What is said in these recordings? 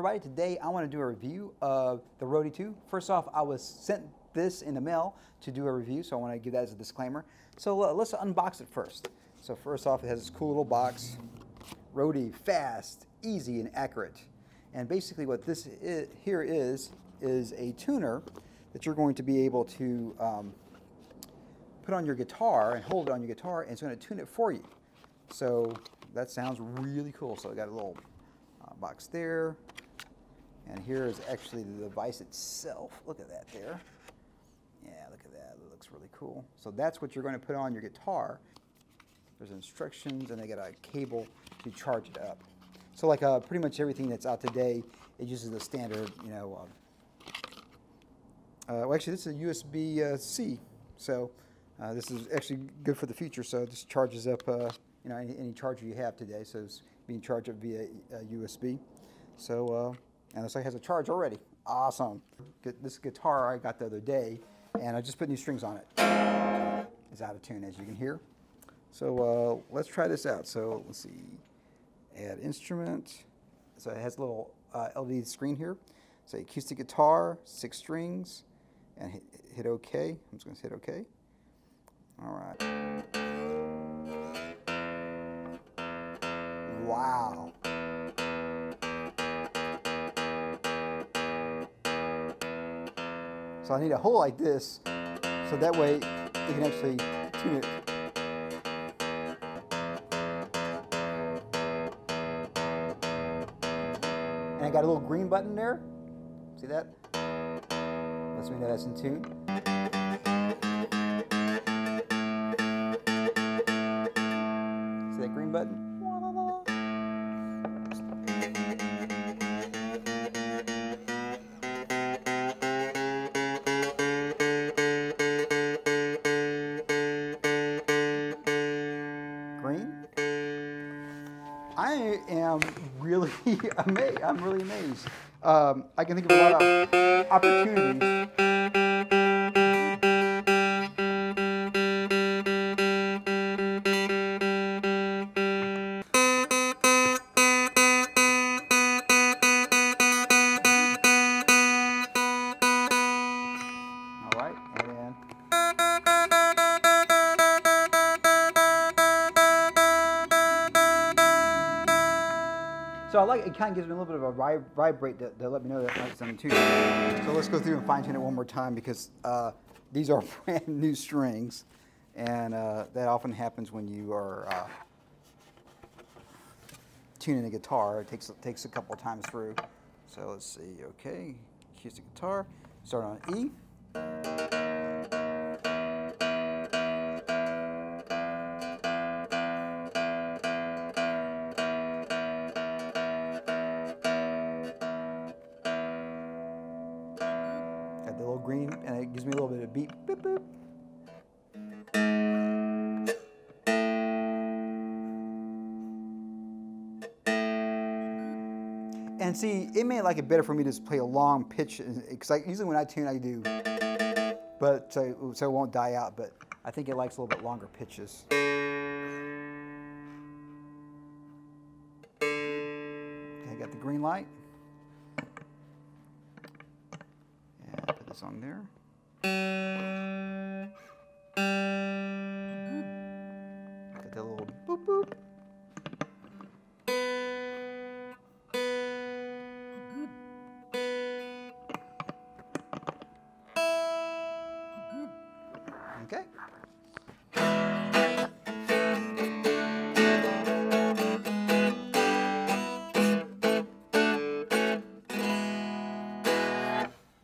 everybody. Today I want to do a review of the Roadie 2. First off, I was sent this in the mail to do a review, so I want to give that as a disclaimer. So let's unbox it first. So first off, it has this cool little box. Roadie, fast, easy, and accurate. And basically what this here is a tuner that you're going to be able to put on your guitar and hold it on your guitar, and it's going to tune it for you. So that sounds really cool. So I got a little box there, and here is actually the device itself. Look at that there. Yeah, look at that. It looks really cool. So that's what you're going to put on your guitar. There's instructions, and they got a cable to charge it up. So like pretty much everything that's out today, it uses the standard, you know. Well, actually, this is a USB-C. So this is actually good for the future. So this charges up, you know, any charger you have today. So it's being charged up via USB. So, and this has a charge already. Awesome. This guitar I got the other day, and I just put new strings on it. It's out of tune, as you can hear. So let's try this out. So let's see, add instrument. So it has a little LED screen here. So acoustic guitar, 6 strings, and hit OK. I'm just going to hit OK. All right. Wow. So I need a hole like this, so that way you can actually tune it. And I got a little green button there. See that? Lets me know that's in tune. See that green button? I am really amazed. I'm really amazed. I can think of a lot of opportunities. All right, and then. So I like it. Kind of gives me a little bit of a vibrate to let me know that it's on tune. So let's go through and fine tune it one more time, because these are brand new strings, and that often happens when you are tuning a guitar. It takes a couple of times through. So let's see. Okay, acoustic guitar. Start on E. Got the little green, and it gives me a little bit of beep, boop, boop. And see, it may like it better for me to just play a long pitch, because usually when I tune, I do, but so it won't die out. But I think it likes a little bit longer pitches. Okay, got the green light. Put this on there. Got that little boop boop. Okay.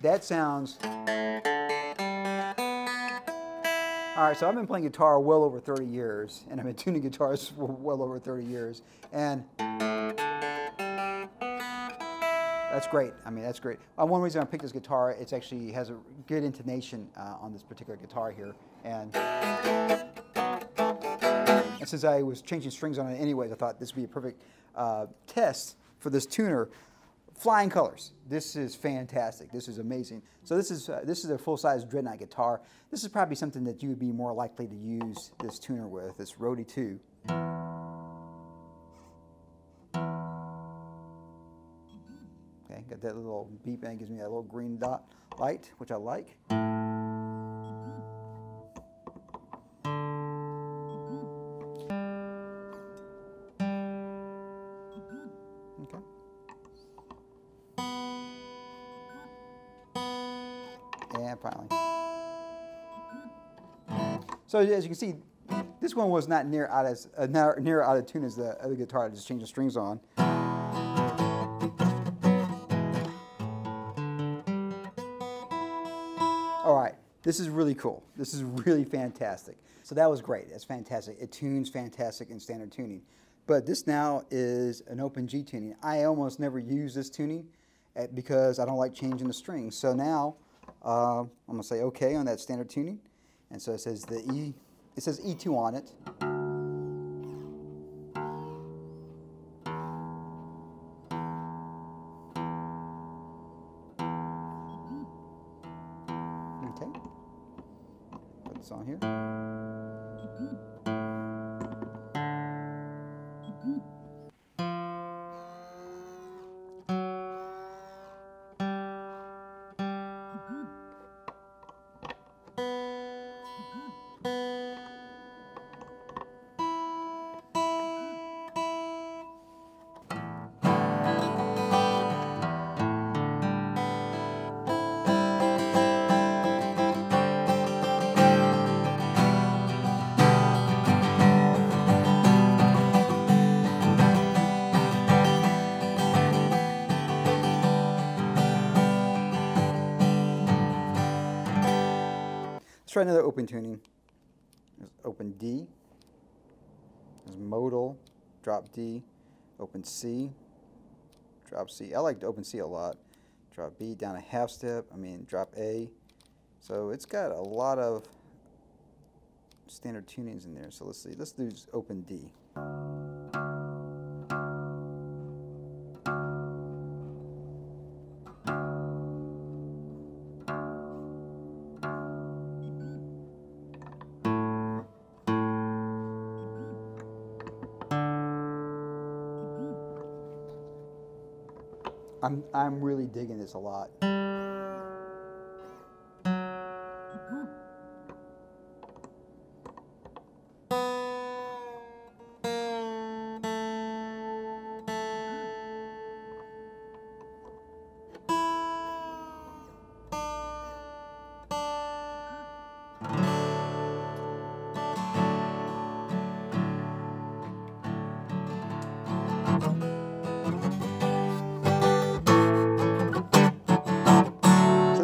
That sounds. All right, so I've been playing guitar well over 30 years, and I've been tuning guitars for well over 30 years, and that's great. I mean, that's great. One reason I picked this guitar, it actually has a good intonation on this particular guitar here, and since I was changing strings on it anyways, I thought this would be a perfect test for this tuner. Flying colors. This is fantastic. This is amazing. So this is a full-size Dreadnought guitar. This is probably something that you would be more likely to use this tuner with, this Roadie 2. Okay, Okay, got that little beep and it gives me that little green dot light, which I like. Okay. And finally. So as you can see, this one was not near out of tune as the other guitar. I just changed the strings on. All right, this is really cool. This is really fantastic. So that was great. That's fantastic. It tunes fantastic in standard tuning. But this now is an open G tuning. I almost never use this tuning because I don't like changing the strings. So now I'm going to say OK on that standard tuning. And so it says it says E2 on it. Okay. Put this on here. Let's try another open tuning. There's open D. There's modal, drop D, open C, drop C. I like to open C a lot. Drop B, down a half step, drop A. So it's got a lot of standard tunings in there. So let's see, let's do open D. I'm really digging this a lot.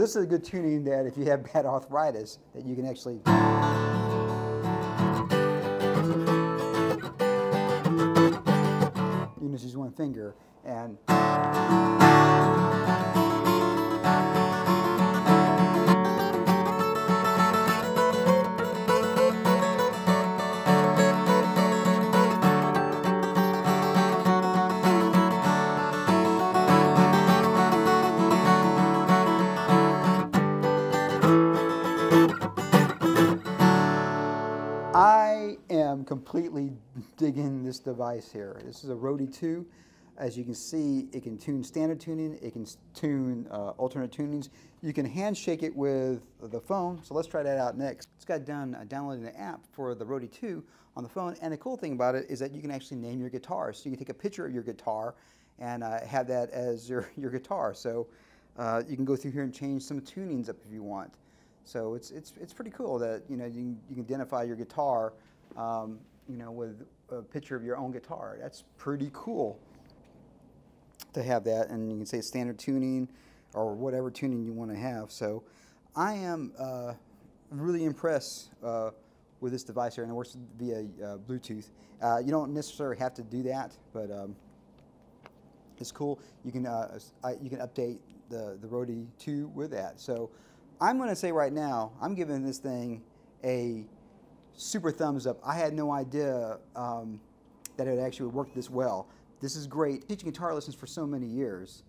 This is a good tuning that if you have bad arthritis, that you can actually you just use one finger and I am completely digging this device here. This is a Roadie 2. As you can see, it can tune standard tuning, it can tune alternate tunings. You can handshake it with the phone, so let's try that out next. It's got done downloading the app for the Roadie 2 on the phone, and the cool thing about it is that you can actually name your guitar. So you can take a picture of your guitar and have that as your guitar. So you can go through here and change some tunings up if you want. So it's pretty cool that you can identify your guitar with a picture of your own guitar. That's pretty cool to have that, and you can say standard tuning or whatever tuning you want to have. So I am really impressed with this device here, and it works via Bluetooth. You don't necessarily have to do that, but it's cool. You can update the Roadie 2 with that. So I'm going to say right now, I'm giving this thing a super thumbs up. I had no idea that it actually would work this well. This is great. Teaching guitar lessons for so many years,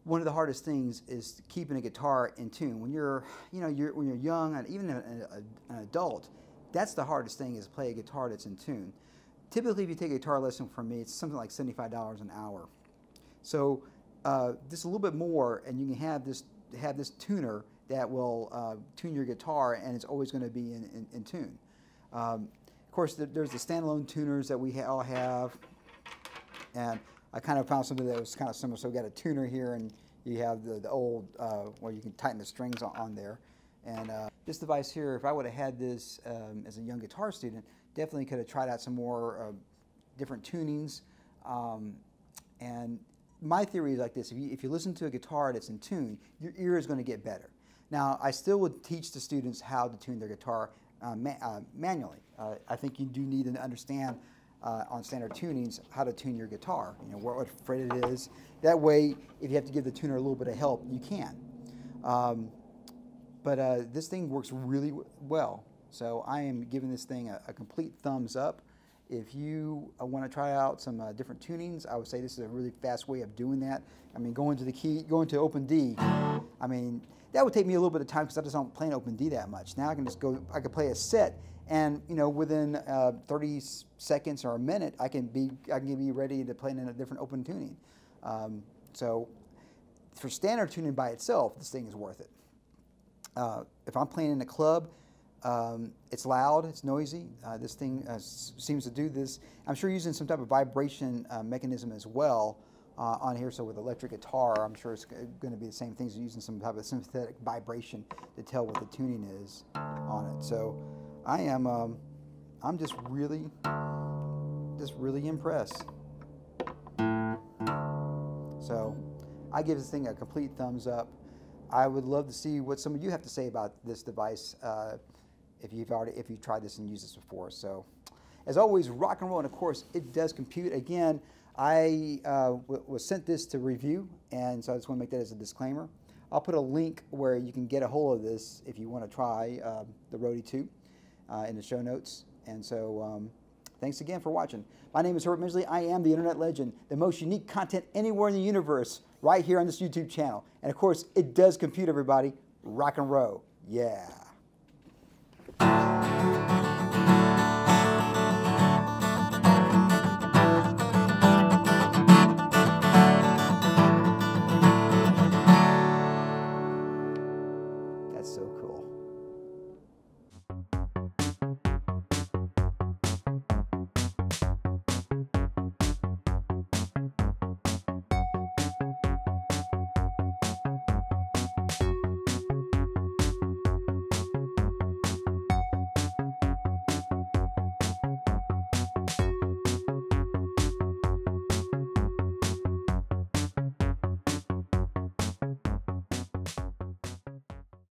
one of the hardest things is keeping a guitar in tune. When you're young and even an adult, that's the hardest thing, is play a guitar that's in tune. Typically, if you take a guitar lesson from me, it's something like $75 an hour. So just a little bit more, and you can have this tuner that will tune your guitar, and it's always going to be in tune. Of course, there's the standalone tuners that we all have, and I kind of found something that was kind of similar. So we got a tuner here, and you have the old where you can tighten the strings on there. And this device here, if I would have had this as a young guitar student, definitely could have tried out some more different tunings. And my theory is like this: if you listen to a guitar that's in tune, your ear is going to get better. Now, I still would teach the students how to tune their guitar manually. I think you do need to understand on standard tunings how to tune your guitar. You know what fret it is. That way, if you have to give the tuner a little bit of help, you can. But this thing works really well. So I am giving this thing a complete thumbs up. If you want to try out some different tunings, I would say this is a really fast way of doing that. I mean, going to open D, I mean, that would take me a little bit of time because I just don't play an open D that much. Now I can just go, I can play a set, and you know, within 30 seconds or a minute, I can be ready to play in a different open tuning. So for standard tuning by itself, this thing is worth it. If I'm playing in a club, it's loud, it's noisy. This thing seems to do this. I'm sure using some type of vibration mechanism as well on here. So with electric guitar, I'm sure it's going to be the same things, using some type of synthetic vibration to tell what the tuning is on it. So I am, I'm just really impressed. So I give this thing a complete thumbs up. I would love to see what some of you have to say about this device if you've tried this and used this before. So, as always, rock and roll, and of course, it does compute. Again, I was sent this to review, and so I just want to make that as a disclaimer. I'll put a link where you can get a hold of this if you want to try the Roadie 2 in the show notes. And so, thanks again for watching. My name is Herbert Midgley. I am the Internet Legend, the most unique content anywhere in the universe, right here on this YouTube channel. And of course, it does compute, everybody. Rock and roll. Yeah.